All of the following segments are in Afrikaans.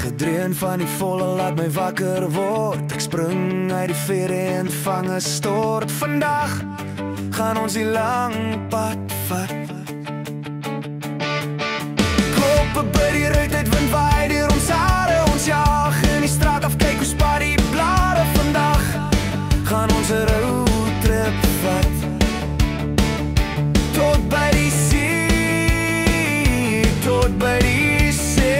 Gedreun van die volle laat my wakker word. Ek spring uit die vere en vang 'n stort. Vandag gaan ons die lang pad vat. Kloppe by die ruit uit, wind waai deur ons hare. Ons jaag in die straat af, kyk hoe spaar die blare. Vandag gaan ons 'n roadtrip vat. Tot by die see, tot by die see.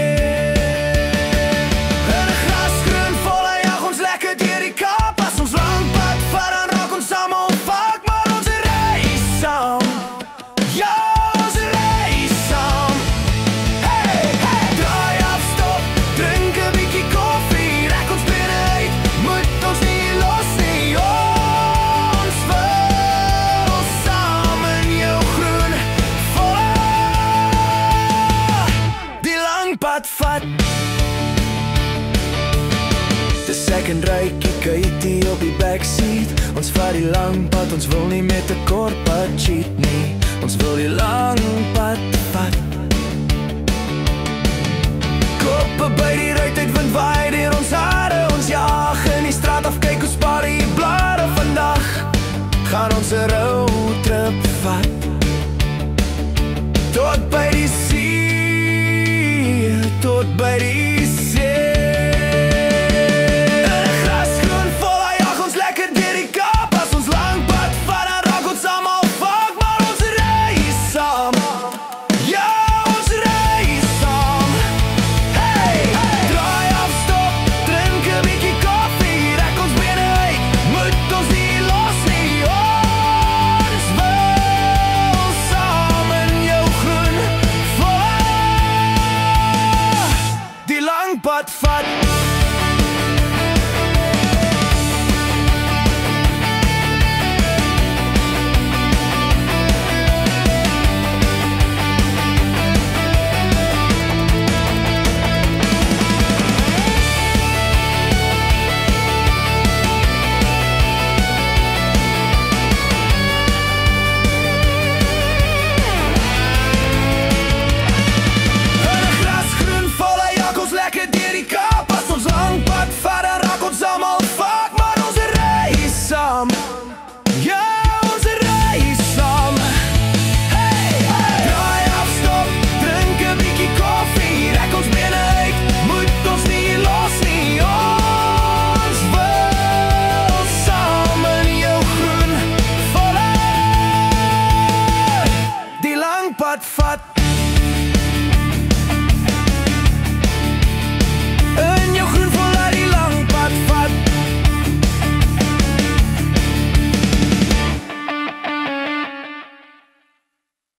In 'n grasgroen volle jag ons lekker deur die Kaap. As ons lang pad vat, dan raak ons almal vaak, maar ons reis saam. Ja, ons reis saam. Hey, hey, draai af, stop, drink 'n bietjie koffie, rek ons binne uit, moet ons nie los nie. Ons wil saam in jou groen volle die lang pad vat. Dis ek en Rykie Katie op die backseat. Ons vat die lang pad, ons wil nie met 'n kort pad cheat nie. Ons wil die lang pad vat. Koppe by die ruit uit, wind waai deur ons hare. Ons jaag in die straat af, kyk hoe spaar die blare. Vandag gaan ons 'n roadtrip vat. Tot by die see, tot by die see. In 'n grasgroen volle jag ons lekker deur die Kaap. As ons lang pad vat, dan raak ons almal vaak, maar ons reis saam. Ja, ons reis saam. Hey, draai af, stop, drink 'n bietjie koffie, rek ons binne uit, moet ons nie los nie. Ons wil saam in jou groen volle die lang pad vat.